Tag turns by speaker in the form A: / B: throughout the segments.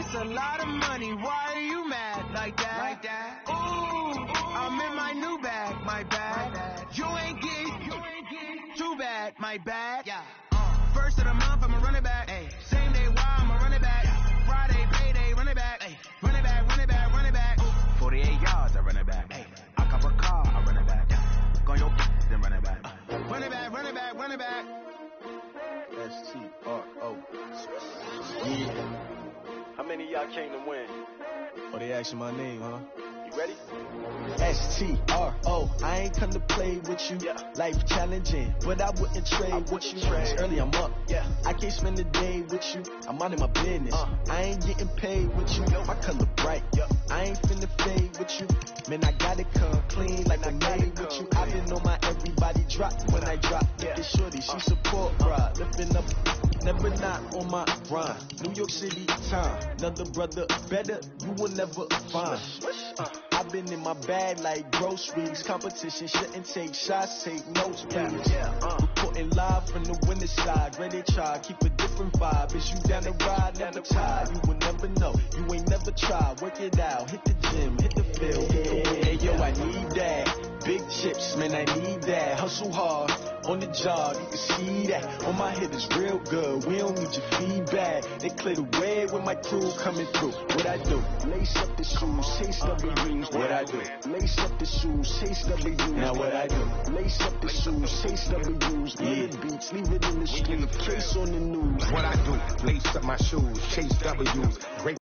A: It's a lot of money. Why are you mad like that? Ooh, I'm in my new bag, my bag. You ain't getting too bad, my bad. Yeah. First of the month, I'ma run it back. Ay. Same day, why I'ma run it back. Friday, payday, run it back. Ay. Run it back, run it back, run it back. 48 yards, I run it back. Ay. I cop a car, I run it back. Go on your then run it back. Run it back, run it back, run it back.
B: S-T-R-O. Yeah.
C: How many of y'all came to win?
B: Oh, they asking my name, huh?
C: You ready?
B: S-T-R-O. I ain't come to play with you.
C: Yeah.
B: Life challenging, but I wouldn't trade with you. It's early, I'm up.
C: Yeah.
B: I can't spend the day with you. I'm minding my business. I ain't getting paid with you. My color bright. I ain't finna fade with you. Man, I gotta come clean like I made with you. I've been on my everybody drop when I drop. Look at shorty, she support, bruh. Lifting up, never not on my grind. New York City time. Another brother better, you will never find. I've been in my bag like groceries. Competition shouldn't take shots, take notes, please. Reporting live from the winner's side. Ready to try, keep a different vibe. Is you down the ride, never tired. You will never know, you ain't never tried. Work it out, hit the gym, hit the field, hit the win. Hey yo, I need that. Big chips, man, I need that. Hustle hard, on the job, you can see that. On my head is real good, we don't need your feedback. They clear the way when my crew coming through. What I do? Lace up the shoes, chase W's. What I do? Lace up the shoes, chase W's. Now what I do? Lace up the shoes, chase W's. Yeah. Beats, leave it in the street, case on the news.
D: What I do? Lace up my shoes, chase W's. Great.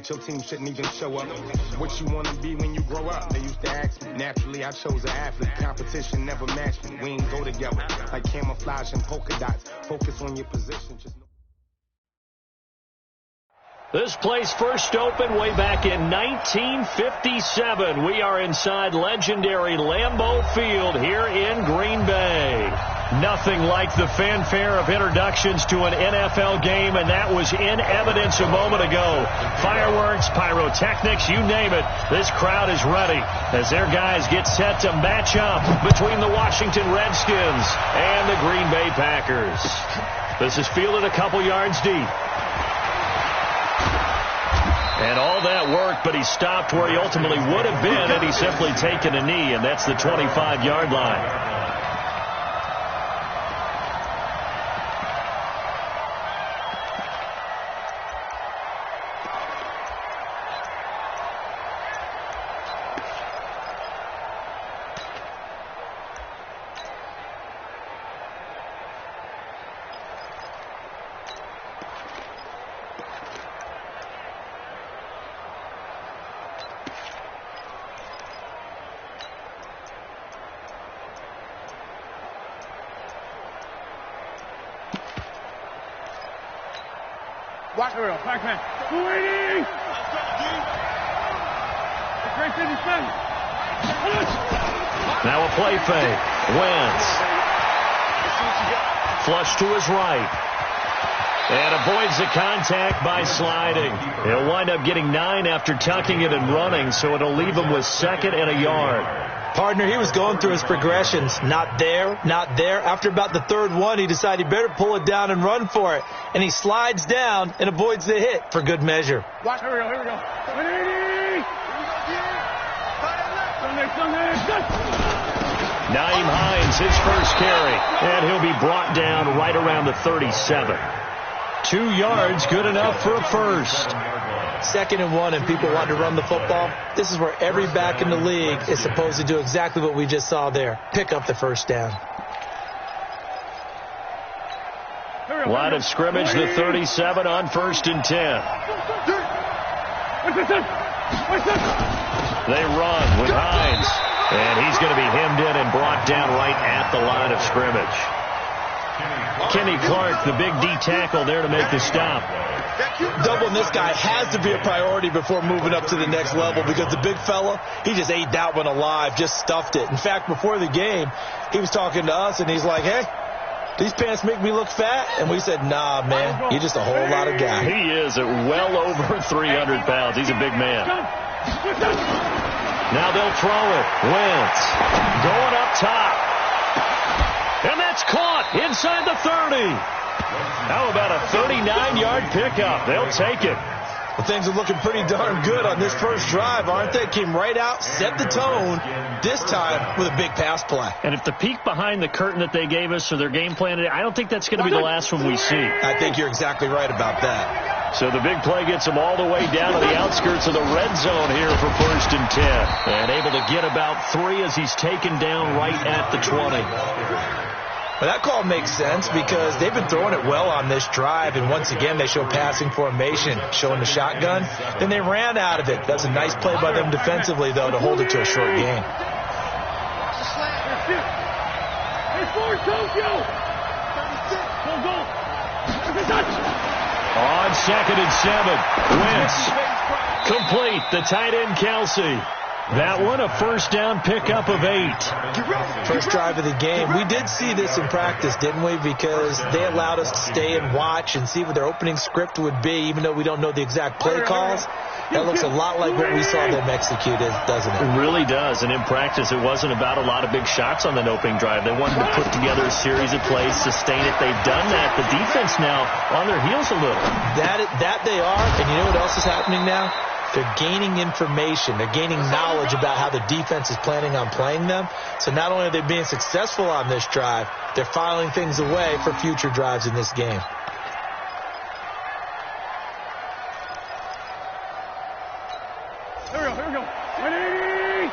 D: Your team shouldn't even show up. What you want to be when you grow up? They used to ask me. Naturally, I chose an athlete. Competition never matched me. We ain't go together. Like camouflage and polka dots. Focus on your position.
E: This place first opened way back in 1957. We are inside legendary Lambeau Field here in Green Bay. Nothing like the fanfare of introductions to an NFL game, and that was in evidence a moment ago. Fireworks, pyrotechnics, you name it. This crowd is ready as their guys get set to match up between the Washington Redskins and the Green Bay Packers. This is fielded a couple yards deep. And all that worked, but he stopped where he ultimately would have been had he simply taken a knee, and that's the 25-yard line.
F: Watch the real. Back man. 280!
E: Now a play fake. Wentz. Flush to his right. And avoids the contact by sliding. He'll wind up getting 9 after tucking it and running, so it'll leave him with 2nd and a yard.
G: Partner, he was going through his progressions. Not there, not there. After about the 3rd one, he decided he better pull it down and run for it. And he slides down and avoids the hit for good measure.
F: Watch, here we go, here we go. 180!
E: Nyheim Hines, his first carry. And he'll be brought down right around the 37. 2 yards, good enough for a first.
G: 2nd and 1, and people want to run the football. This is where every back in the league is supposed to do exactly what we just saw there. Pick up the first down.
E: Line of scrimmage, the 37 on 1st and 10. They run with Hines. And he's going to be hemmed in and brought down right at the line of scrimmage. Kenny Clark, the big D tackle there to make the stop.
G: Doubling this guy has to be a priority before moving up to the next level, because the big fella, he just ate that one alive, just stuffed it. In fact, before the game, he was talking to us, and he's like, hey, these pants make me look fat? And we said, nah, man, you're just a whole lot of guy.
E: He is at well over 300 pounds. He's a big man. Now they'll throw it. Wentz going up top. And that's caught inside the 30. How about a 39-yard pickup? They'll take it.
G: Well, things are looking pretty darn good on this first drive, aren't they? Came right out, set the tone, this time with a big pass play.
E: And if the peek behind the curtain that they gave us for their game plan today, I don't think that's going to be the last one we see.
G: I think you're exactly right about that.
E: So the big play gets him all the way down to the outskirts of the red zone here for 1st and 10. And able to get about 3 as he's taken down right at the 20.
G: Well, that call makes sense because they've been throwing it well on this drive, and once again they show passing formation, showing the shotgun. Then they ran out of it. That's a nice play by them defensively, though, to hold it to a short gain.
E: On 2nd and 7, Wentz complete. The tight end, Kelsey. That one, a first down pickup of 8.
G: First drive of the game. We did see this in practice, didn't we? Because they allowed us to stay and watch and see what their opening script would be, even though we don't know the exact play calls. That looks a lot like what we saw them execute, doesn't it?
E: It really does. And in practice, it wasn't about a lot of big shots on that opening drive. They wanted to put together a series of plays, sustain it. They've done that. The defense now on their heels a little.
G: That they are. And you know what else is happening now? They're gaining information. They're gaining knowledge about how the defense is planning on playing them. So not only are they being successful on this drive, they're filing things away for future drives in this game.
F: Here we go. 180!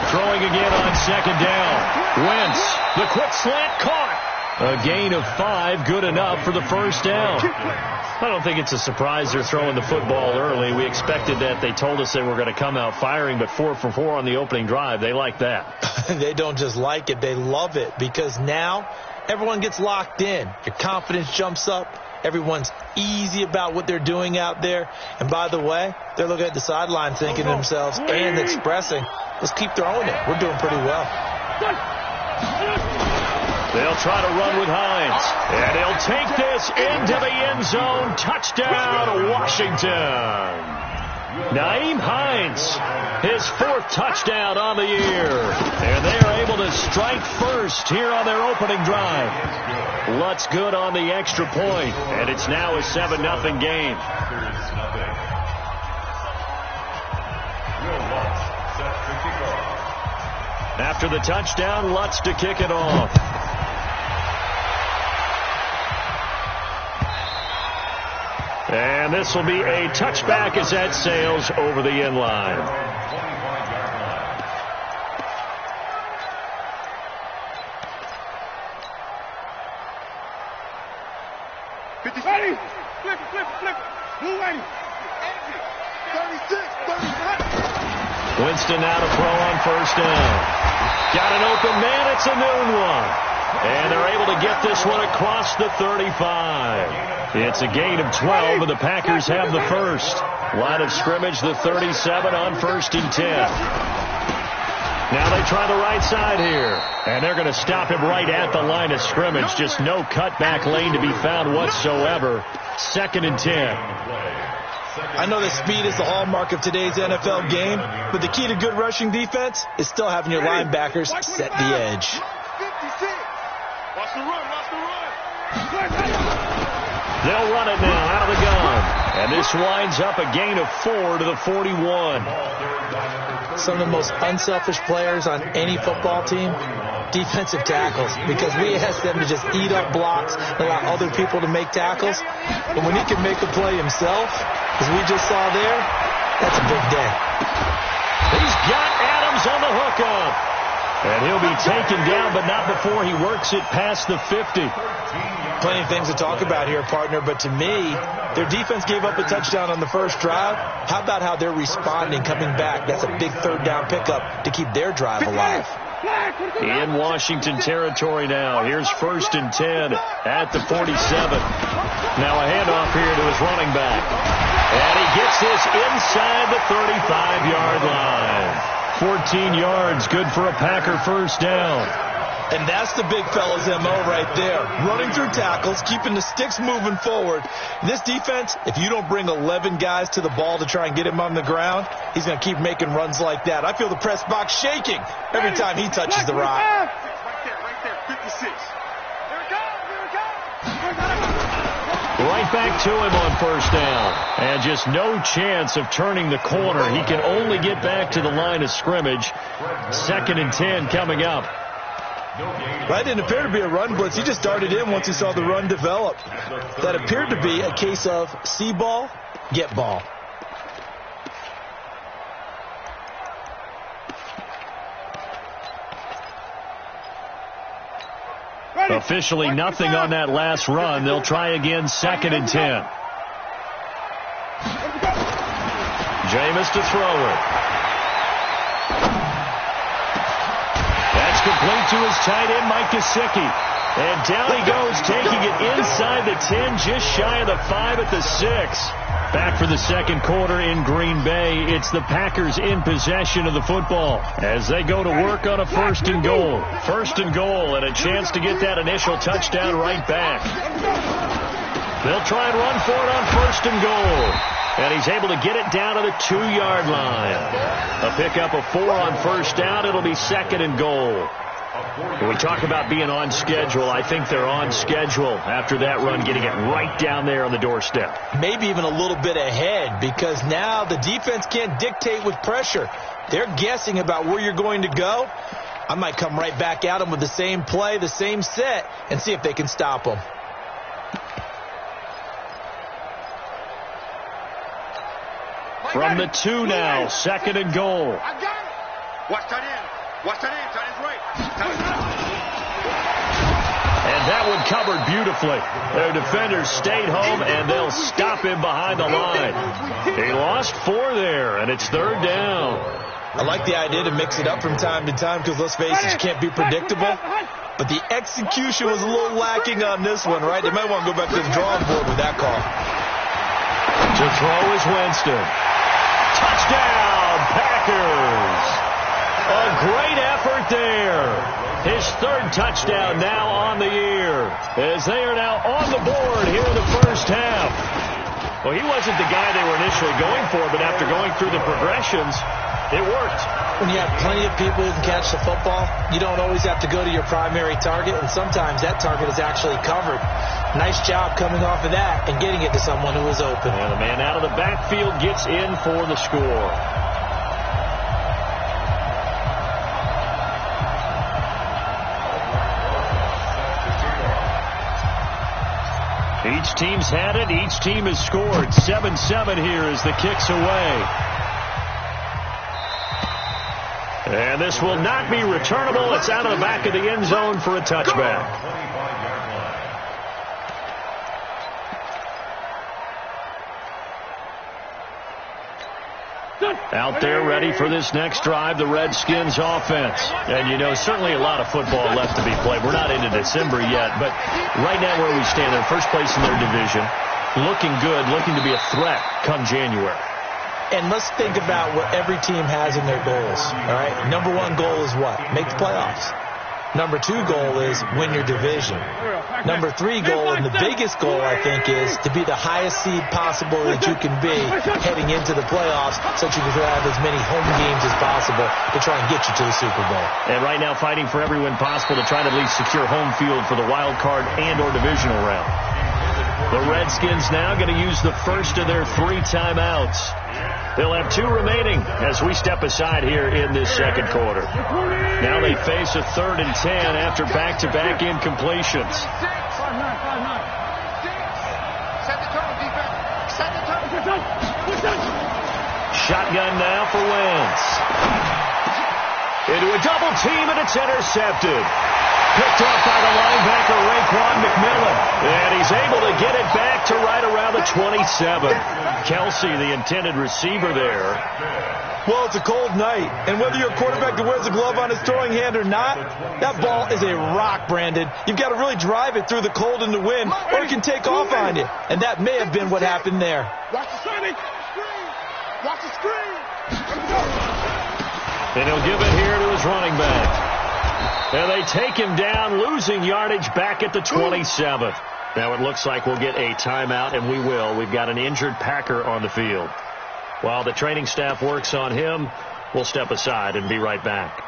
E: Throwing again on 2nd down. Wentz, the quick slant caught. A gain of 5, good enough for the first down. I don't think it's a surprise they're throwing the football early. We expected that. They told us they were going to come out firing, but 4 for 4 on the opening drive. They like that.
G: They don't just like it, they love it, because now everyone gets locked in. Your confidence jumps up. Everyone's easy about what they're doing out there. And by the way, they're looking at the sideline thinking to themselves and expressing, let's keep throwing it. We're doing pretty well.
E: They'll try to run with Hines. And he'll take this into the end zone. Touchdown, Washington. Naeem Hines, his 4th touchdown on the year. And they are able to strike first here on their opening drive. Lutz good on the extra point. And it's now a 7-0 game. After the touchdown, Lutz to kick it off. And this will be a touchback as that sails over the end line.
F: Ready? Flip. Move ready. 36.
E: Winston now to throw on first down. Got an open man. It's a noon one. And they're able to get this one across the 35. It's a gain of 12, and the Packers have the first. Line of scrimmage, the 37 on 1st and 10. Now they try the right side here. And they're going to stop him right at the line of scrimmage. Just no cutback lane to be found whatsoever. 2nd and 10.
G: I know that speed is the hallmark of today's NFL game, but the key to good rushing defense is still having your linebackers set the edge.
F: Watch the run.
E: They'll run it now out of the gun. And this winds up a gain of 4 to the 41.
G: Some of the most unselfish players on any football team, defensive tackles, because we ask them to just eat up blocks and allow other people to make tackles. But when he can make a play himself, as we just saw there, that's a big day.
E: He's got Adams on the hookup. And he'll be taken down, but not before he works it past the 50.
G: Plenty of things to talk about here, partner, but to me, their defense gave up a touchdown on the first drive. How about how they're responding, coming back? That's a big 3rd down pickup to keep their drive alive.
E: In Washington territory now. Here's 1st and 10 at the 47. Now a handoff here to his running back. And he gets this inside the 35-yard line. 14 yards, good for a Packer first down.
G: And that's the big fella's MO right there. Running through tackles, keeping the sticks moving forward. This defense, if you don't bring 11 guys to the ball to try and get him on the ground, he's going to keep making runs like that. I feel the press box shaking every time he touches the rock.
F: Right there, 56. Here it comes.
E: Right back to him on first down. And just no chance of turning the corner. He can only get back to the line of scrimmage. 2nd and 10 coming up.
G: That didn't appear to be a run blitz. He just darted in once he saw the run develop. That appeared to be a case of see ball, get ball.
E: Officially nothing on that last run. They'll try again 2nd and 10. Jameis to throw it. That's complete to his tight end, Mike Gesicki. And down he goes, taking it inside the 10, just shy of the 5 at the 6. Back for the second quarter in Green Bay. It's the Packers in possession of the football as they go to work on a 1st and goal. 1st and goal and a chance to get that initial touchdown right back. They'll try and run for it on 1st and goal. And he's able to get it down to the 2-yard line. A pickup of 4 on 1st down. It'll be 2nd and goal. When we talk about being on schedule, I think they're on schedule after that run, getting it right down there on the doorstep.
G: Maybe even a little bit ahead, because now the defense can't dictate with pressure. They're guessing about where you're going to go. I might come right back at them with the same play, the same set, and see if they can stop them.
E: From the 2 now, 2nd and goal.
F: Watch tight end. Watch tight end. Tight end's right.
E: And that one covered beautifully. Their defenders stayed home, and they'll stop him behind the line. He lost 4 there, and it's 3rd down.
G: I like the idea to mix it up from time to time because, let's face it, you can't be predictable. But the execution was a little lacking on this one, right? They might want to go back to the drawing board with that call.
E: To throw is Winston. Touchdown, Packers! A great effort there. His 3rd touchdown now on the year as they are now on the board here in the first half. Well, he wasn't the guy they were initially going for, but after going through the progressions, it worked.
G: When you have plenty of people who can catch the football, you don't always have to go to your primary target, and sometimes that target is actually covered. Nice job coming off of that and getting it to someone who is open.
E: And the man out of the backfield gets in for the score. Each team's had it. Each team has scored. 7-7 here as the kick's away. And this will not be returnable. It's out of the back of the end zone for a touchback. Out there ready for this next drive, the Redskins offense. And, you know, certainly a lot of football left to be played. We're not into December yet, but right now where we stand, they're first place in their division, looking good, looking to be a threat come January.
G: And let's think about what every team has in their goals, all right? Number 1 goal is what? Make the playoffs. Number 2 goal is win your division. Number 3 goal, and the biggest goal, I think, is to be the highest seed possible that you can be heading into the playoffs so that you can have as many home games as possible to try and get you to the Super Bowl.
E: And right now fighting for every win possible to try to at least secure home field for the wild card and or divisional round. The Redskins now going to use the first of their 3 timeouts. They'll have 2 remaining as we step aside here in this second quarter. Now they face a 3rd and 10 after back-to-back incompletions. Shotgun now for Wentz. Into a double team, and it's intercepted. picked off by the linebacker, Raekwon McMillan. And he's able to get it back to right around the 27. Kelsey, the intended receiver there.
G: Well, it's a cold night, and whether you're a quarterback that wears a glove on his throwing hand or not, that ball is a rock, Brandon. You've got to really drive it through the cold and the wind, or it can take off on you. And that may have been what happened there.
F: Watch the screen. Watch the screen.
E: And he'll give it here to his running back. And they take him down, losing yardage back at the 27th. Now it looks like we'll get a timeout, and we will. We've got an injured Packer on the field. While the training staff works on him, we'll step aside and be right back.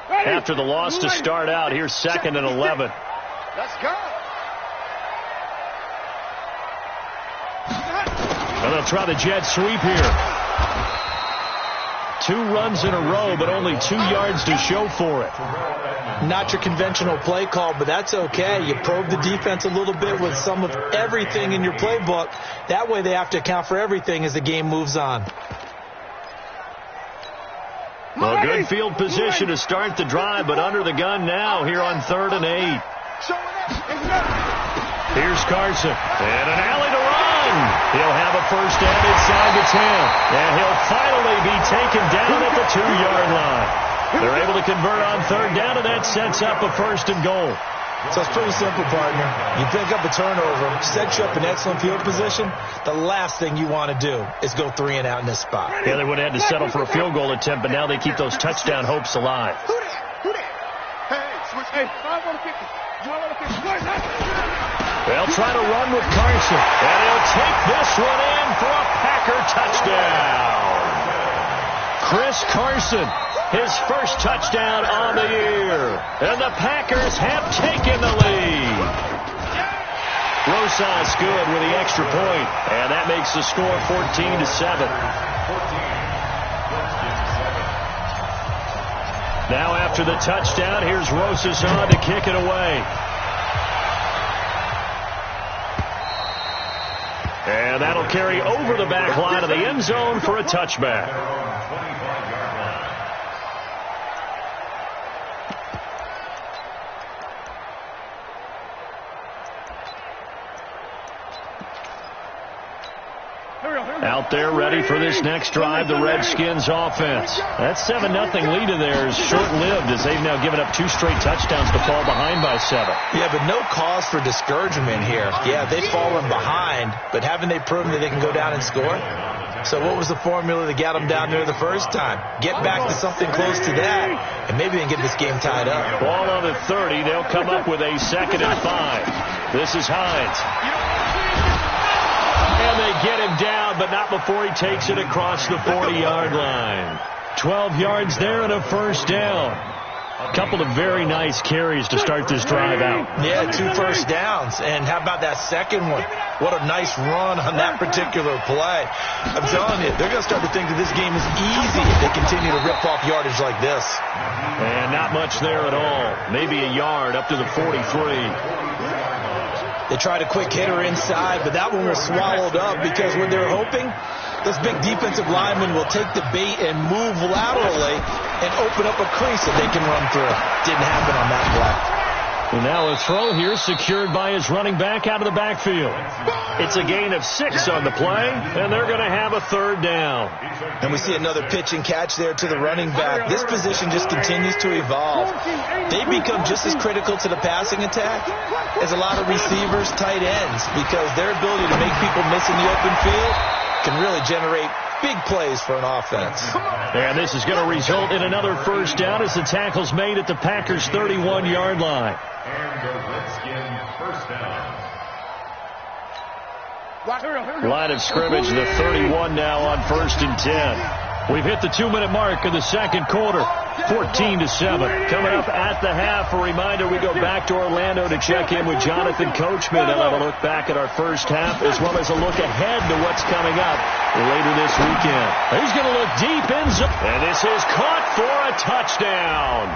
E: After the loss to start out, here's 2nd and 11.
F: Let's go.
E: And they'll try the jet sweep here. 2 runs in a row, but only 2 yards to show for it.
G: Not your conventional play call, but that's okay. You probe the defense a little bit with some of everything in your playbook. That way they have to account for everything as the game moves on.
E: Well, good field position to start the drive, but under the gun now here on 3rd and 8. Here's Carson. And an alley to run. He'll have a first down inside the 10. And he'll finally be taken down at the 2-yard line. They're able to convert on 3rd down, and that sets up a 1st and goal.
G: So it's pretty simple, partner. You pick up a turnover, set you up in excellent field position. The last thing you want to do is go 3 and out in this spot.
E: Yeah, they would have had to settle for a field goal attempt, but now they keep those touchdown hopes alive.
F: Who that? Hey, switch. Hey, 5-on-50.
E: They'll try to run with Carson, and he'll take this one in for a Packer touchdown. Chris Carson, his first touchdown on the year. And the Packers have taken the lead. Rosas good with the extra point, and that makes the score 14-7. Now after the touchdown, here's Rosas on to kick it away. And that'll carry over the back line of the end zone for a touchback. Out there ready for this next drive, the Redskins offense. That 7-0 lead of theirs short-lived as they've now given up 2 straight touchdowns to fall behind by 7.
G: Yeah, but no cause for discouragement here. Yeah, they've fallen behind, but haven't they proven that they can go down and score? So what was the formula that got them down there the first time? Get back to something close to that, and maybe they can get this game tied up.
E: Ball on the 30. They'll come up with a 2nd and 5. This is Hines. And they get him down, but not before he takes it across the 40-yard line. 12 yards there and a first down. A couple of very nice carries to start this drive out.
G: Yeah, 2 first downs. And how about that second one? What a nice run on that particular play. I'm telling you, they're going to start to think that this game is easy if they continue to rip off yardage like this.
E: And not much there at all. Maybe a yard up to the 43.
G: They tried a quick hitter inside, but that one was swallowed up because what they're hoping, this big defensive lineman will take the bait and move laterally and open up a crease that they can run through. Didn't happen on that play.
E: And now a throw here secured by his running back out of the backfield. It's a gain of 6 on the play, and they're going to have a 3rd down.
G: And we see another pitch and catch there to the running back. This position just continues to evolve. They become just as critical to the passing attack as a lot of receivers, tight ends, because their ability to make people miss in the open field can really generate big plays for an offense.
E: And this is going to result in another first down as the tackle's made at the Packers' 31-yard line.
F: And the Redskins first down.
E: Line of scrimmage, the 31 now on 1st and 10. We've hit the 2-minute mark of the second quarter. 14-7. Coming up at the half, a reminder, we go back to Orlando to check in with Jonathan Coachman. He'll have a look back at our first half as well as a look ahead to what's coming up later this weekend. He's going to look deep in zone. And this is caught for a touchdown.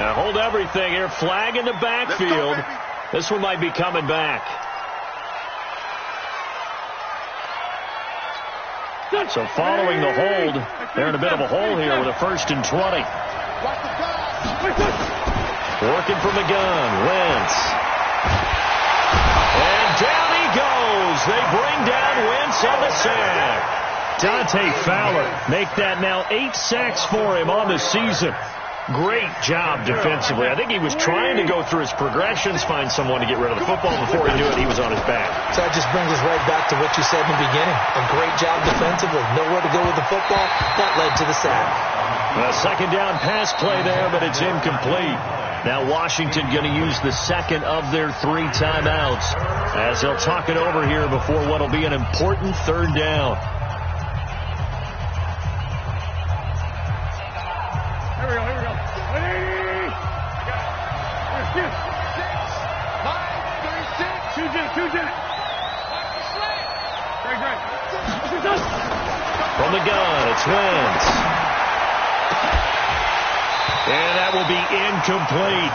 E: Now hold everything here. Flag in the backfield. This one might be coming back. So following the hold, they're in a bit of a hole here with a 1st and 20.
F: Watch the guy.
E: Working from the gun, Wentz. And down he goes. They bring down Wentz on the sack. Dante Fowler make that now 8 sacks for him on the season. Great job defensively. I think he was trying to go through his progressions, find someone to get rid of the football. Before he knew it, he was on his back.
G: So that just brings us right back to what you said in the beginning. A great job defensively. Nowhere to go with the football. That led to the sack.
E: A second down pass play there, but it's incomplete. Now Washington going to use the second of their 3 timeouts as they'll talk it over here before what will be an important third down.
F: Here we go. 2 Jet.
E: From the gun, it's Wentz. And that will be incomplete.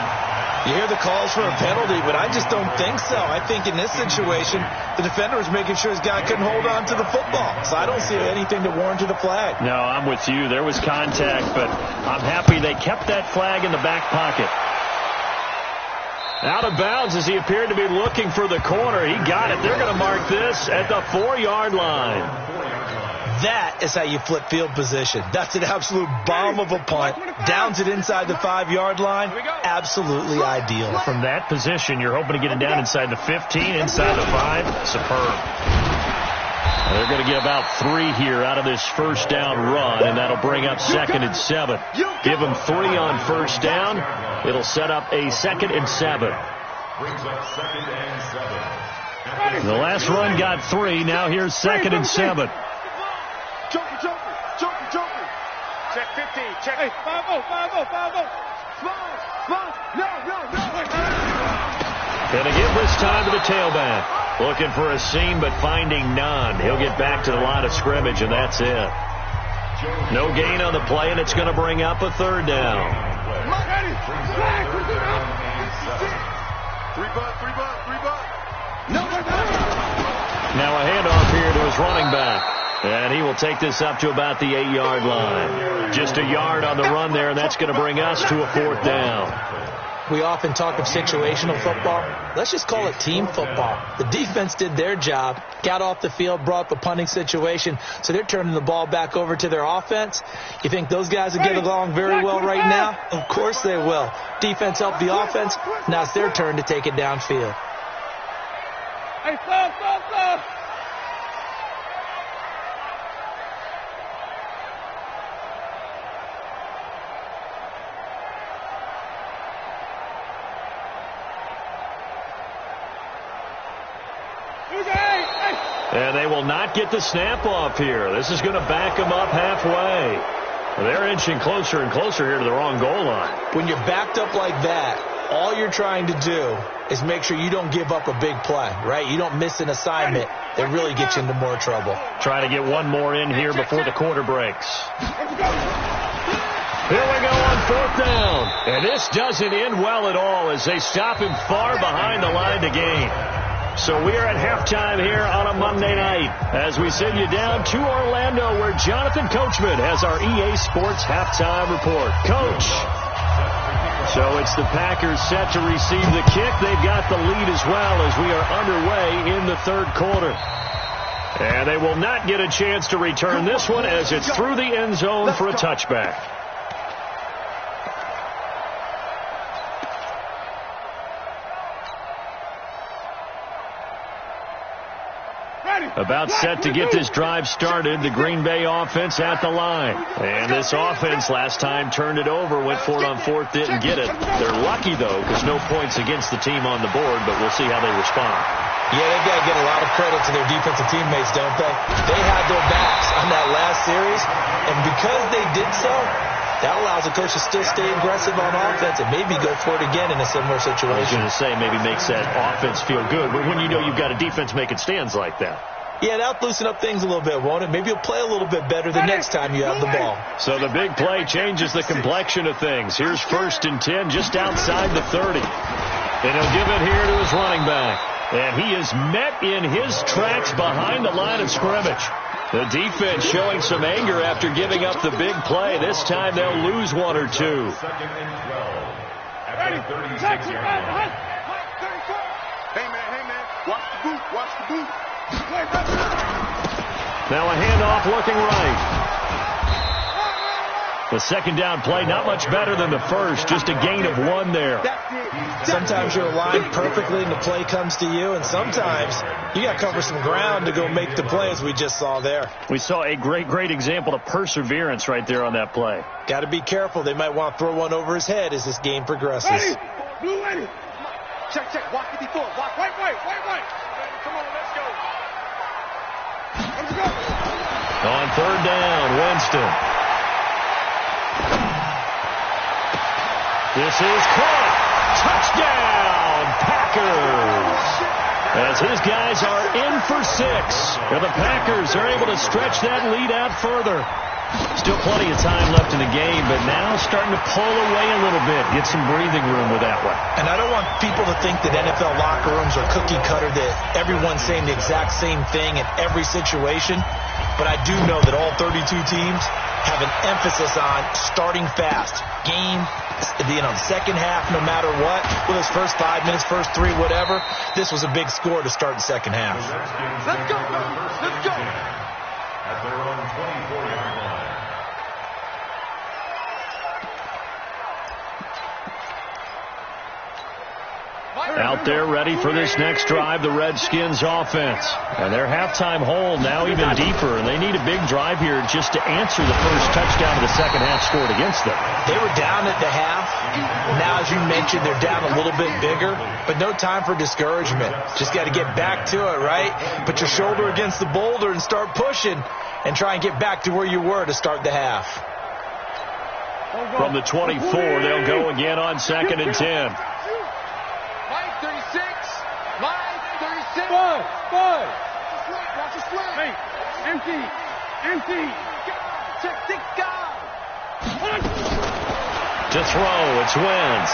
G: You hear the calls for a penalty, but I just don't think so. I think in this situation, the defender was making sure his guy couldn't hold on to the football. So I don't see anything that warranted a flag.
E: No, I'm with you. There was contact, but I'm happy they kept that flag in the back pocket. Out of bounds as he appeared to be looking for the corner. He got it. They're going to mark this at the 4-yard line.
G: That is how you flip field position. That's an absolute bomb of a punt. Downs it inside the 5-yard line. Absolutely ideal.
E: From that position, you're hoping to get it down inside the 15, inside the 5. Superb. They're going to get about 3 here out of this first down run, and that'll bring up 2nd and 7. Give them 3 on first down. It'll set up a 2nd and 7. The last run got 3. Now here's 2nd and 7.
F: Joker. Check 15. Check. Hey, 5-0. Small. No.
E: Gonna give this time to the tailback. Looking for a seam, but finding none. He'll get back to the line of scrimmage, and that's it. No gain on the play, and it's going to bring up a 3rd down.
F: 3 buck.
E: Now a handoff here to his running back. And he will take this up to about the 8-yard line. Just a yard on the run there, and that's going to bring us to a 4th down.
G: We often talk of situational football. Let's just call it team football. The defense did their job, got off the field, brought up a punting situation, so they're turning the ball back over to their offense. You think those guys will get along very well right now? Of course they will. Defense helped the offense. Now it's their turn to take it downfield.
F: Hey, stop.
E: And they will not get the snap off here. This is going to back them up halfway. They're inching closer and closer here to the wrong goal line.
G: When you're backed up like that, all you're trying to do is make sure you don't give up a big play, right? You don't miss an assignment that really gets you into more trouble.
E: Try to get one more in here before the quarter breaks. Here we go on 4th down. And this doesn't end well at all as they stop him far behind the line to gain. So we are at halftime here on a Monday night as we send you down to Orlando where Jonathan Coachman has our EA Sports halftime report. Coach. So it's the Packers set to receive the kick. They've got the lead as well as we are underway in the 3rd quarter. And they will not get a chance to return this one as it's through the end zone for a touchback. About set to get this drive started, the Green Bay offense at the line. And this offense last time turned it over, went for it on 4th, didn't get it. They're lucky, though, because no points against the team on the board, but we'll see how they respond.
G: Yeah, they've got to get a lot of credit to their defensive teammates, don't they? They had their backs on that last series, and because they did so, that allows the coach to still stay aggressive on offense and maybe go for it again in a similar situation.
E: I was going to say maybe makes that offense feel good, but when you know you've got a defense making stands like that.
G: Yeah, that'll loosen up things a little bit, won't it? Maybe you'll play a little bit better the next time you have the ball.
E: So the big play changes the complexion of things. Here's 1st and 10 just outside the 30. And he'll give it here to his running back. And he is met in his tracks behind the line of scrimmage. The defense showing some anger after giving up the big play. This time they'll lose one or two.
F: Second and 12. At the 36 yard line.
C: Hey, man. Watch the boot. Watch the boot.
E: Now a handoff looking right. The second down play, not much better than the first, just a gain of 1 there.
G: Sometimes you're aligned perfectly and the play comes to you, and sometimes you got to cover some ground to go make the play, as we just saw there.
E: We saw a great example of perseverance right there on that play.
G: Got to be careful. They might want to throw one over his head as this game progresses.
C: Ready. Blue ready. Check. Walk 54. Walk right. Come on, let's go. Let's go.
E: On third down, Winston. This is caught. Touchdown, Packers. As his guys are in for 6. And the Packers are able to stretch that lead out further. Still plenty of time left in the game, but now starting to pull away a little bit. Get some breathing room with that one.
G: And I don't want people to think that NFL locker rooms are cookie cutter, that everyone's saying the exact same thing in every situation. But I do know that all 32 teams have an emphasis on starting fast. Game, second half, no matter what. Whether it's first 5 minutes, first 3, whatever. This was a big score to start the second half.
C: Let's go.
F: At their own 24-yard line.
E: Out there ready for this next drive, the Redskins offense. And their halftime hole now even deeper, and they need a big drive here just to answer the first touchdown of the second half scored against them.
G: They were down at the half. Now, as you mentioned, they're down a little bit bigger, but no time for discouragement. Just got to get back to it, right? Put your shoulder against the boulder and start pushing and try and get back to where you were to start the half.
E: From the 24, they'll go again on 2nd and 10.
C: Line 36. Line 36.
F: Five.
C: Watch the swing. Hey, empty. Check the guy.
E: To throw, it's Wentz.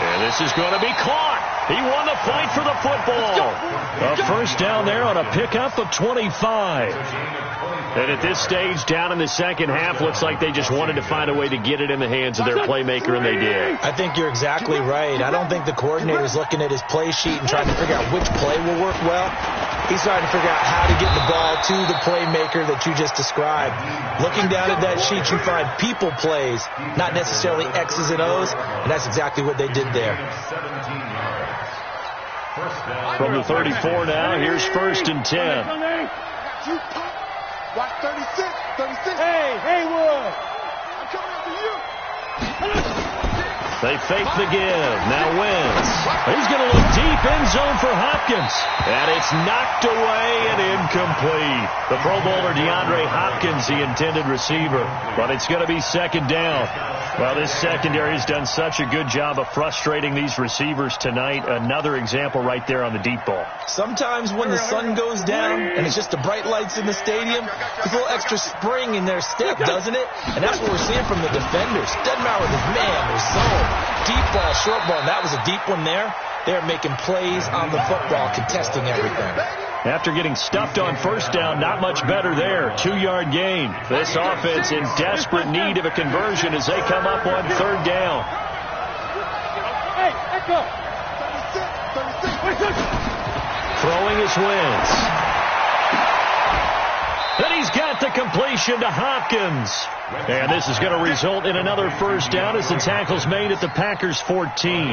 E: And this is going to be caught. He won the fight for the football. A first down there on a pickup of 25. And at this stage, down in the second half, looks like they just wanted to find a way to get it in the hands of their playmaker, and they did.
G: I think you're exactly right. I don't think the coordinator's looking at his play sheet and trying to figure out which play will work well. He's trying to figure out how to get the ball to the playmaker that you just described. Looking down at that sheet, you find people plays, not necessarily X's and O's, and that's exactly what they did there.
E: From the 34 now, here's 1st and 10.
C: Watch 36.
F: Hey, Haywood.
C: I'm coming after you.
E: They fake the give. Now Wentz. He's going to look deep end zone for Hopkins. And it's knocked away and incomplete. The Pro Bowler DeAndre Hopkins, the intended receiver. But it's going to be 2nd down. Well, this secondary has done such a good job of frustrating these receivers tonight. Another example right there on the deep ball.
G: Sometimes when the sun goes down and it's just the bright lights in the stadium, there's a little extra spring in their step, doesn't it? And that's what we're seeing from the defenders. Doesn't matter with his man, their zone, deep ball, short ball. And that was a deep one there. They're making plays on the football, contesting everything.
E: After getting stuffed on first down, not much better there. 2-yard gain. This offense in desperate need of a conversion as they come up on 3rd down.
F: Hey, echo.
E: Throwing his Wentz. Then he's got the completion to Hopkins. And this is going to result in another first down as the tackle's made at the Packers 14.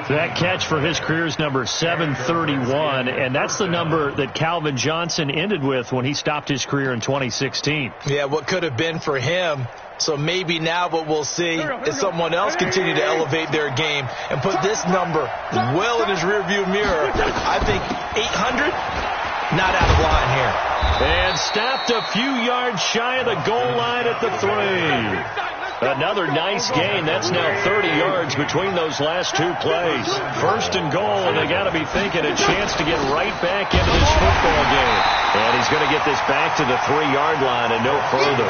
E: That catch for his career is number 731, and that's the number that Calvin Johnson ended with when he stopped his career in 2016.
G: Yeah, what could have been for him. So maybe now what we'll see is someone else continue to elevate their game and put this number well in his rearview mirror. I think 800, not out of line here.
E: And stopped a few yards shy of the goal line at the 3. Another nice gain. That's now 30 yards between those last 2 plays. 1st and goal, and they got to be thinking a chance to get right back into this football game. And he's going to get this back to the 3-yard line and no further.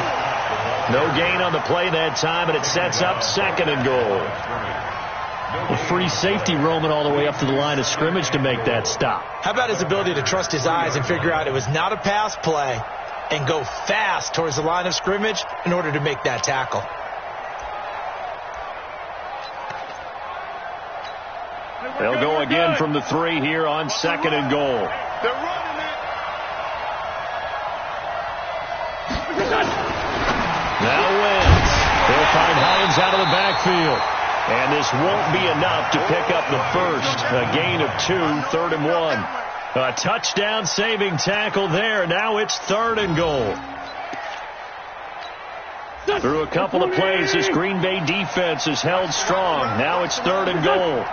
E: No gain on the play that time, and it sets up 2nd and goal. A free safety roaming all the way up to the line of scrimmage to make that stop.
G: How about his ability to trust his eyes and figure out it was not a pass play and go fast towards the line of scrimmage in order to make that tackle.
E: They'll go again from the 3 here on 2nd and goal.
F: They're running it.
E: Now Wentz. They'll find Hines out of the backfield. And this won't be enough to pick up the first. A gain of 2, 3rd and 1. A touchdown saving tackle there. Now it's 3rd and goal. Through a couple of plays, this Green Bay defense is held strong. Now it's 3rd and goal.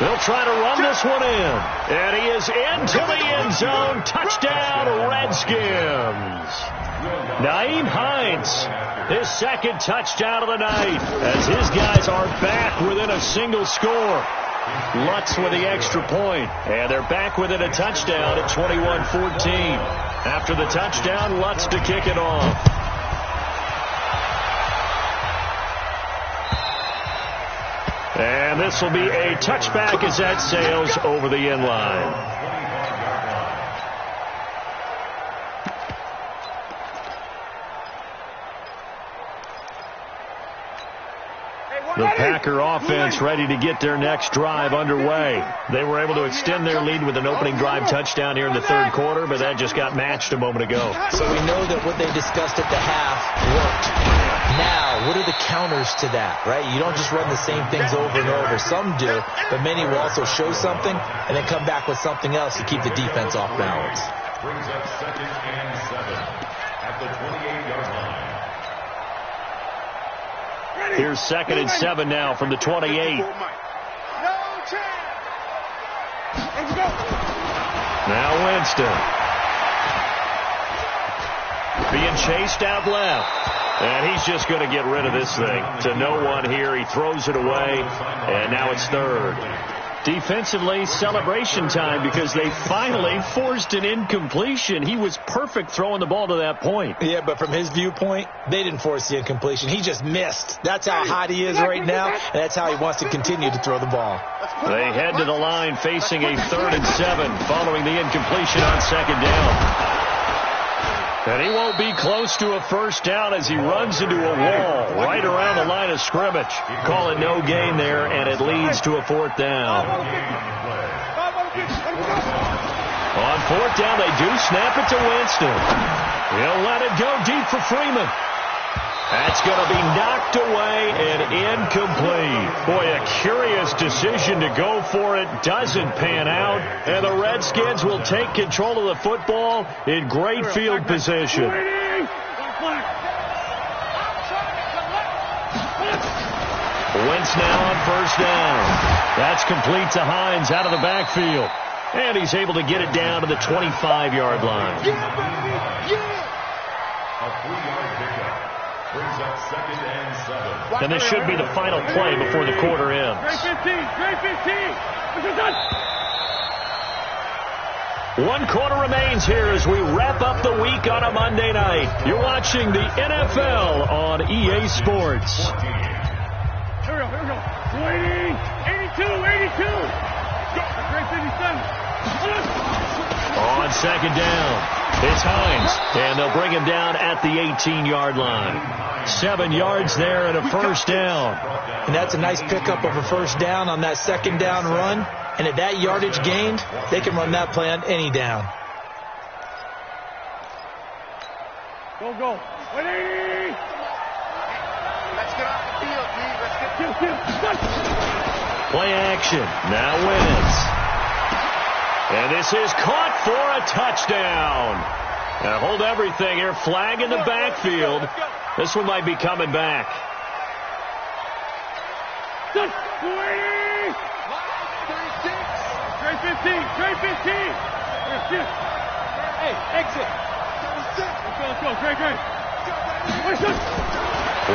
E: They'll try to run this one in. And he is into the end zone. Touchdown, Redskins. Nyheim Hines, his 2nd touchdown of the night, as his guys are back within a single score. Lutz with the extra point, and they're back within a touchdown at 21-14. After the touchdown, Lutz to kick it off. And this will be a touchback as that sails over the end line. The Packer offense ready to get their next drive underway. They were able to extend their lead with an opening drive touchdown here in the 3rd quarter, but that just got matched a moment ago.
G: So we know that what they discussed at the half worked. Now, what are the counters to that, right? You don't just run the same things over and over. Some do, but many will also show something and then come back with something else to keep the defense off balance.
H: Brings up 2nd and 7 at the 28-yard line.
E: Here's 2nd and 7 now from the 28.
F: No chance. Let's go.
E: Now Winston. Being chased out left. And he's just going to get rid of this thing. To no one here. He throws it away. And now it's 3rd. Defensively, celebration time because they finally forced an incompletion. He was perfect throwing the ball to that point.
G: Yeah, but from his viewpoint, they didn't force the incompletion. He just missed. That's how hot he is right now, and that's how he wants to continue to throw the ball.
E: They head to the line facing a 3rd and 7 following the incompletion on 2nd down. And he won't be close to a first down as he runs into a wall right around the line of scrimmage. Call it no gain there, and it leads to a 4th down. On 4th down, they do snap it to Winston. He'll let it go deep for Freeman. That's going to be knocked away and incomplete. Boy, a curious decision to go for it. Doesn't pan out. And the Redskins will take control of the football in great field position. Wentz now on 1st down. That's complete to Hines out of the backfield. And he's able to get it down to the 25-yard line.
H: A 3-yard pickup. Brings up 2nd and 7.
E: And this should be the final play before the quarter ends. One quarter remains here as we wrap up the week on a Monday night. You're watching the NFL on EA Sports.
C: Here we go. 82.
E: On 2nd down, it's Hines, and they'll bring him down at the 18-yard line. 7 yards there and a first down.
G: And that's a nice pickup of a first down on that 2nd down run. And at that yardage gained, they can run that play on any down.
C: Go. 180.
F: Let's get off the field, G. Let's get
E: Play action. Now Wentz. And this is caught for a touchdown. Now hold everything here. Flag in the backfield. This one might be coming back.
C: 280. Trey 15. Hey, exit. Let's go. Trey.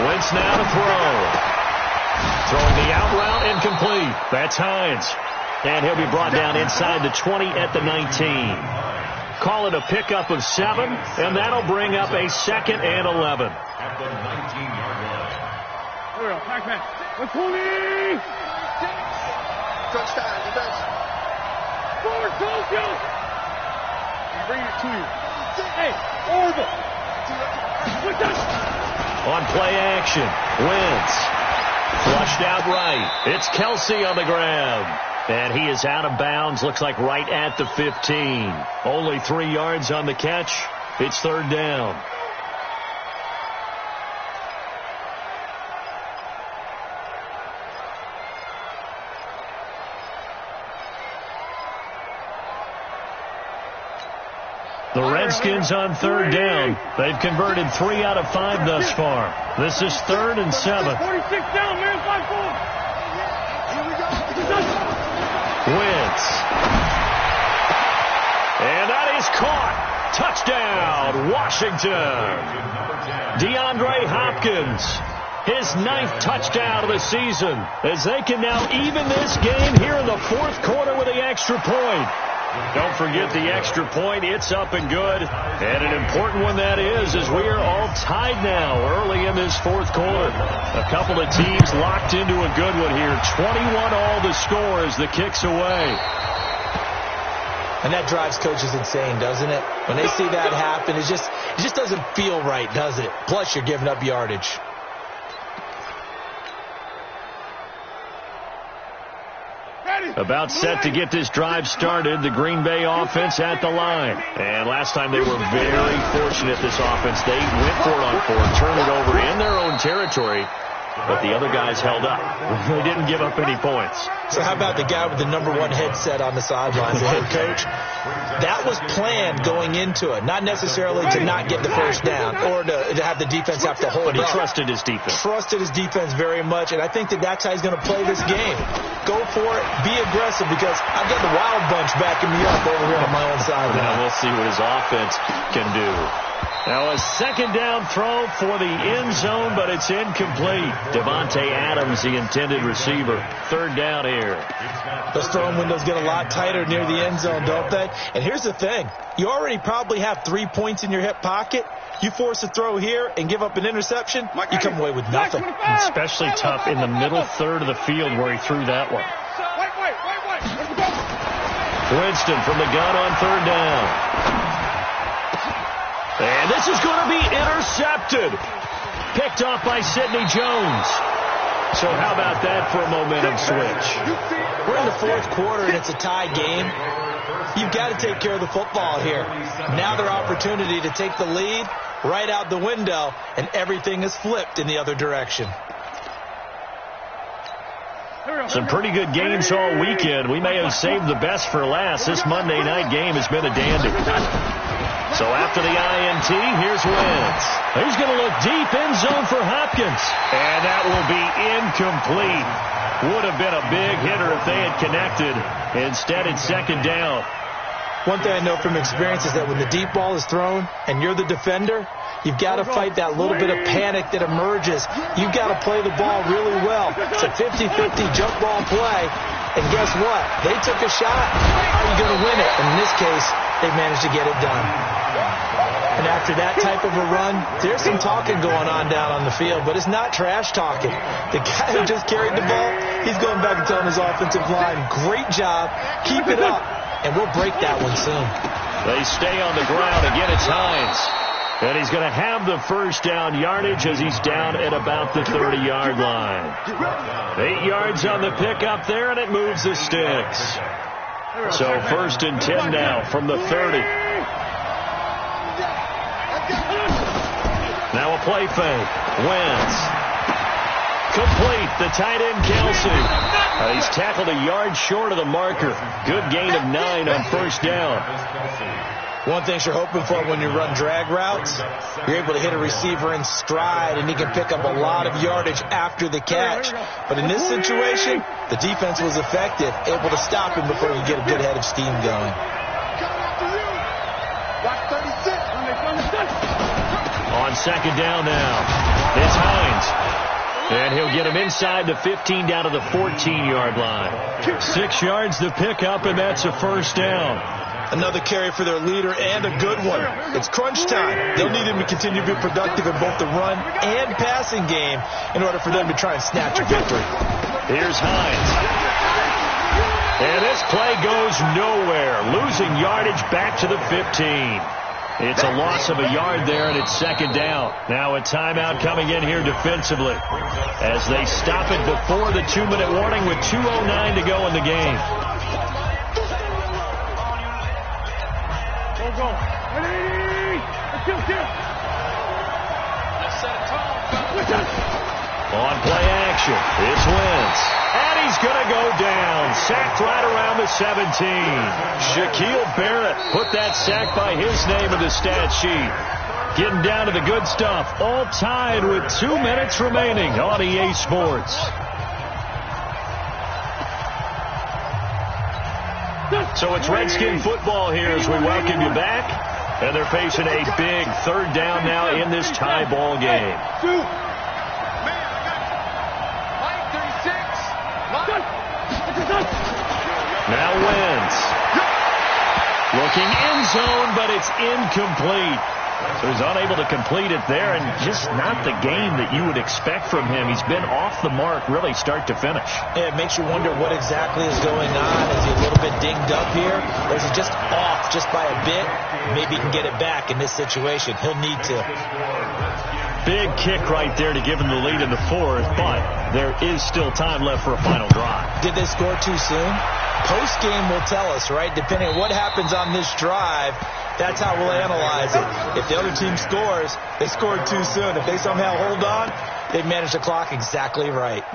E: Wentz now to throw. Throwing the out route incomplete. That's Hines. And he'll be brought down inside the 20 at the 19. Call it a pickup of 7, and that'll bring up a 2nd and 11.
H: At the 19-yard line.
C: Here we go. Pack. Touchdown, defense. Forward, Tokyo. Bring it to you. Hey, over.
E: On play action, Wentz. Flushed out right. It's Kelsey on the grab. And he is out of bounds, looks like right at the 15. Only 3 yards on the catch. It's third down. The Redskins on third down. They've converted 3 out of 5 thus far. This is 3rd and 7.
C: 46 down, man, 5-4.
E: Wentz. And that is caught. Touchdown, Washington. DeAndre Hopkins, his 9th touchdown of the season, as they can now even this game here in the 4th quarter with the extra point. Don't forget the extra point. It's up and good. And an important one that is, as we are all tied now early in this 4th quarter. A couple of teams locked into a good one here. 21 all the score as the kick's away.
G: And that drives coaches insane, doesn't it? When they see that happen, it just doesn't feel right, does it? Plus, you're giving up yardage.
E: About set to get this drive started, the Green Bay offense at the line. And last time they were very fortunate, this offense. They went for it on 4th, turned it over in their own territory, but the other guys held up. They didn't give up any points.
G: So how about the guy with the number 1 headset on the sidelines, the head coach? That was planned going into it, not necessarily to not get the first down or to have the defense have to hold
E: But he
G: up.
E: trusted his defense.
G: Trusted his defense very much, and I think that's how he's going to play this game. Go for it, be aggressive, because I've got the Wild Bunch backing me up over here on my own side.
E: Now we'll see what his offense can do. Now a 2nd down throw for the end zone, but it's incomplete. Devontae Adams, the intended receiver. 3rd down here.
G: Those throwing windows get a lot tighter near the end zone, don't they? And here's the thing. You already probably have 3 points in your hip pocket. You force a throw here and give up an interception, you come away with nothing.
E: Especially tough in the middle 3rd of the field where he threw that one. Winston from the gun on 3rd down. And this is going to be intercepted. Picked off by Sidney Jones. So how about that for a momentum switch?
G: We're in the 4th quarter and it's a tie game. You've got to take care of the football here. Now their opportunity to take the lead right out the window, and everything is flipped in the other direction.
E: Some pretty good games all weekend. We may have saved the best for last. This Monday night game has been a dandy. So after the INT, here's Wentz. He's going to look deep in zone for Hopkins. And that will be incomplete. Would have been a big hitter if they had connected. Instead, it's 2nd down.
G: One thing I know from experience is that when the deep ball is thrown and you're the defender, you've got to fight that little bit of panic that emerges. You've got to play the ball really well. It's a 50-50 jump ball play. And guess what? They took a shot. How are you going to win it? And in this case, they managed to get it done. And after that type of a run, there's some talking going on down on the field, but it's not trash talking. The guy who just carried the ball, he's going back and telling his offensive line, great job, keep it up, and we'll break that one soon.
E: They stay on the ground. Again, it's Hines. And he's going to have the 1st down yardage as he's down at about the 30-yard line. 8 yards on the pickup there, and it moves the sticks. So 1st and 10 now from the 30. Now a play fake. Wentz. Complete. The tight end, Kelsey. He's tackled a yard short of the marker. Good gain of 9 on 1st down.
G: One thing you're hoping for when you run drag routes, you're able to hit a receiver in stride, and he can pick up a lot of yardage after the catch. But in this situation, the defense was effective, able to stop him before he could get a good head of steam going.
E: On 2nd down now, it's Hines. And he'll get him inside the 15 down to the 14-yard line. 6 yards to pick up, and that's a 1st down.
G: Another carry for their leader and a good one. It's crunch time. They'll need him to continue to be productive in both the run and passing game in order for them to try and snatch a victory.
E: Here's Hines. And this play goes nowhere. Losing yardage back to the 15. It's a loss of a yard there, and it's second down. Now a timeout coming in here defensively as they stop it before the 2-minute warning with 2:09 to go in the game.
C: Go. Ready? Let's go.
E: On play action, it's Wentz. And he's going to go down. Sacked right around the 17. Shaquille Barrett put that sack by his name in the stat sheet. Getting down to the good stuff. All tied with 2 minutes remaining on EA Sports. So it's Redskin football here as we welcome you back. And they're facing a big third down now in this tie ball game. Now Wentz. Looking end zone, but it's incomplete. So he's unable to complete it there, and just not the game that you would expect from him. He's been off the mark really start to finish.
G: Yeah, it makes you wonder what exactly is going on. Is he a little bit dinged up here, or is he just off just by a bit? Maybe he can get it back in this situation. He'll need to.
E: Big kick right there to give him the lead in the fourth, but there is still time left for a final drive.
G: Did they score too soon? Post-game will tell us, right? Depending on what happens on this drive, that's how we'll analyze it. If the other team scores, they scored too soon. If they somehow hold on, they've managed the clock exactly right.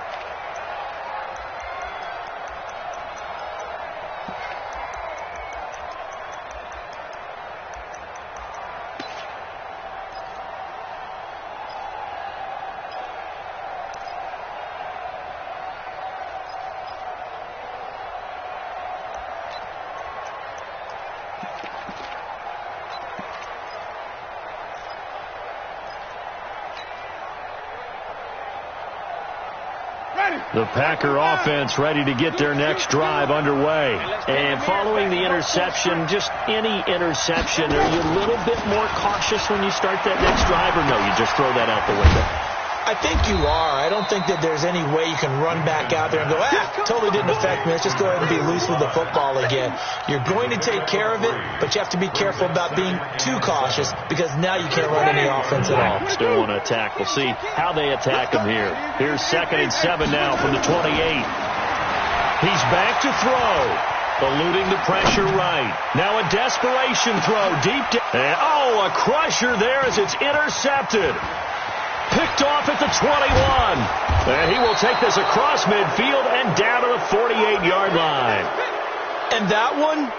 E: The Packer offense ready to get their next drive underway. And following the interception, just any interception, are you a little bit more cautious when you start that next drive, or no, you just throw that out the window?
G: I think you are. I don't think that there's any way you can run back out there and go, totally didn't affect me. Let's just go ahead and be loose with the football again. You're going to take care of it, but you have to be careful about being too cautious because now you can't run any offense at all.
E: Still want to attack. We'll see how they attack him here. Here's 2nd and 7 now from the 28. He's back to throw. Eluding the pressure right. Now a desperation throw deep down. And a crusher there as it's intercepted. Picked off at the 21. And he will take this across midfield and down to the 48-yard line.
G: And that one,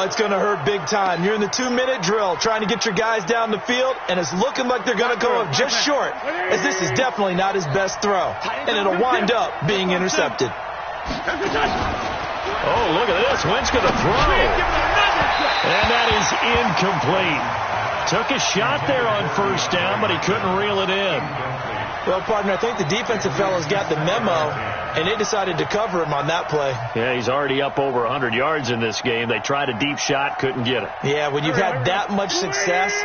G: it's going to hurt big time. You're in the 2-minute drill trying to get your guys down the field, and it's looking like they're going to go up just short, as this is definitely not his best throw. And it'll wind up being intercepted.
E: Oh, look at this. Wentz going to throw. And that is incomplete. Took a shot there on first down, but he couldn't reel it in.
G: Well, partner, I think the defensive fellas got the memo, and they decided to cover him on that play.
E: Yeah, he's already up over 100 yards in this game. They tried a deep shot, couldn't get it.
G: Yeah, when you've had that much success,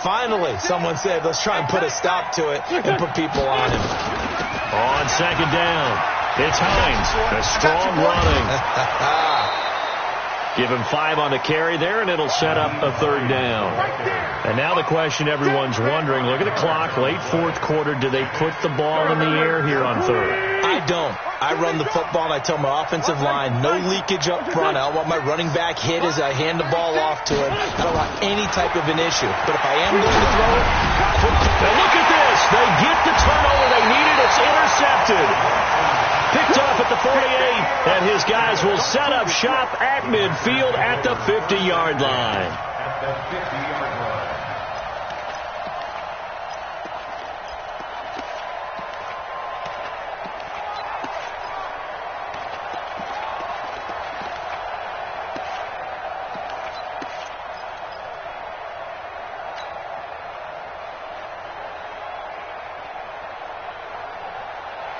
G: finally someone said, let's try and put a stop to it and put people on him.
E: On second down, it's Hines. A strong running. Give him 5 on the carry there, and it'll set up a third down. And now the question everyone's wondering, look at the clock, late fourth quarter, do they put the ball in the air here on third?
G: I don't. I run the football, and I tell my offensive line, no leakage up front. I don't want my running back hit as I hand the ball off to him. I don't want any type of an issue. But if I am going to throw it,
E: and look at this. They get the turnover they needed. It's intercepted. Picked off at the 48, and his guys will set up shop at midfield at the 50-yard line.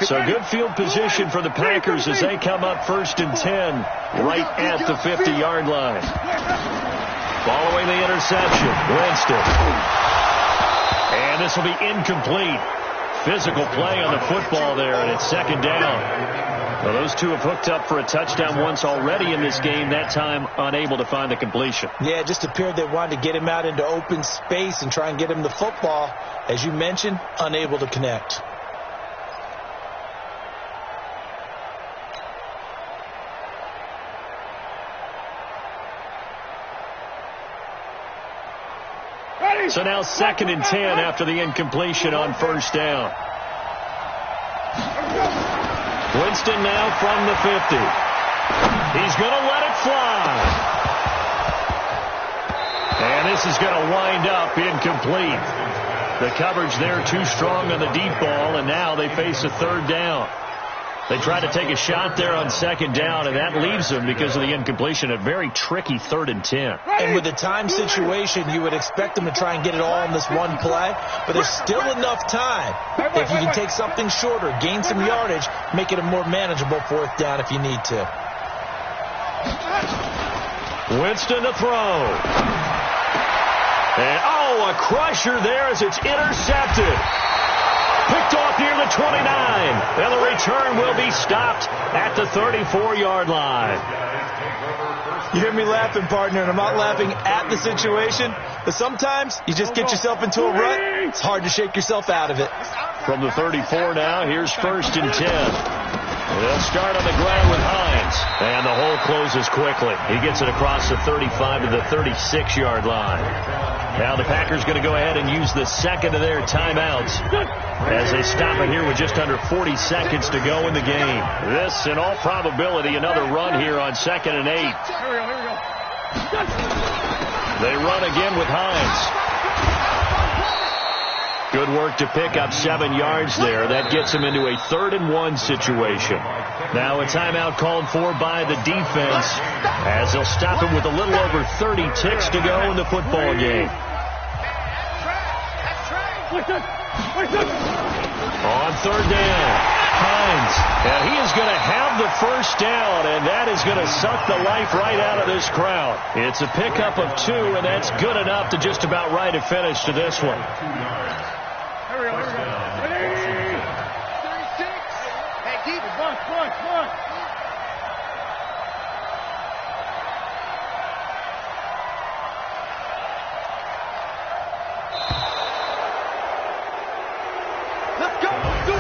E: So good field position for the Packers as they come up 1st and 10 right at the 50-yard line. Following the interception, Winston. And this will be incomplete. Physical play on the football there, and it's second down. Well, those two have hooked up for a touchdown once already in this game, that time unable to find the completion.
G: Yeah, it just appeared they wanted to get him out into open space and try and get him the football. As you mentioned, unable to connect.
E: So now 2nd and 10 after the incompletion on first down. Winston now from the 50. He's going to let it fly. And this is going to wind up incomplete. The coverage there too strong on the deep ball, and now they face a third down. They try to take a shot there on second down, and that leaves them, because of the incompletion, a very tricky 3rd and 10.
G: And with the time situation, you would expect them to try and get it all in this one play, but there's still enough time. If you can take something shorter, gain some yardage, make it a more manageable 4th down if you need to.
E: Winston to throw. And, a crusher there as it's intercepted. Picked off near the 29. And the return will be stopped at the 34-yard line.
G: You hear me laughing, partner, and I'm not laughing at the situation, but sometimes you just get yourself into a rut. It's hard to shake yourself out of it.
E: From the 34 now, here's 1st and 10. They'll start on the ground with Hines. And the hole closes quickly. He gets it across the 35 to the 36-yard line. Now the Packers going to go ahead and use the second of their timeouts as they stop it here with just under 40 seconds to go in the game. This, in all probability, another run here on 2nd and 8.
C: Here we go.
E: They run again with Hines. Good work to pick up 7 yards there. That gets him into a 3rd and 1 situation. Now a timeout called for by the defense as they'll stop him with a little over 30 ticks to go in the football game. On 3rd down, Hines. Now he is going to have the first down, and that is going to suck the life right out of this crowd. It's a pickup of 2, and that's good enough to just about write a finish to this one.
C: Here we go. 36. Hey, keep it. Come on.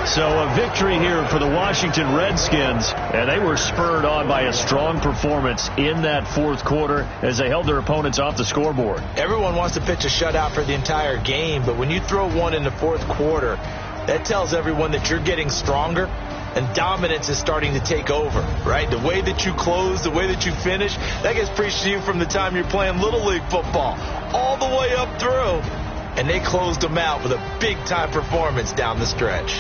E: So a victory here for the Washington Redskins, and they were spurred on by a strong performance in that 4th quarter as they held their opponents off the scoreboard.
G: Everyone wants to pitch a shutout for the entire game, but when you throw one in the 4th quarter, that tells everyone that you're getting stronger and dominance is starting to take over, right? The way that you close, the way that you finish, that gets preached to you from the time you're playing Little League football all the way up through, and they closed them out with a big-time performance down the stretch.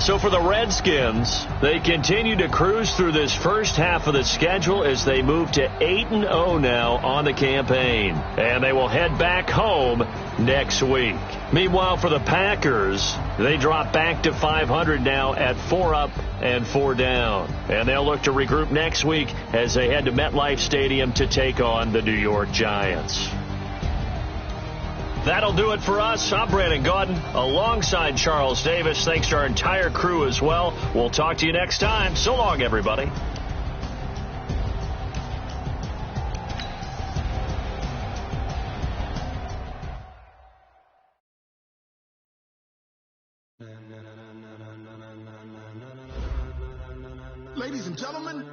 E: So for the Redskins, they continue to cruise through this first half of the schedule as they move to 8-0 now on the campaign. And they will head back home next week. Meanwhile, for the Packers, they drop back to 500 now at 4 up and 4 down. And they'll look to regroup next week as they head to MetLife Stadium to take on the New York Giants. That'll do it for us. I'm Brandon Gaudin alongside Charles Davis. Thanks to our entire crew as well. We'll talk to you next time. So long, everybody.
I: Ladies and gentlemen.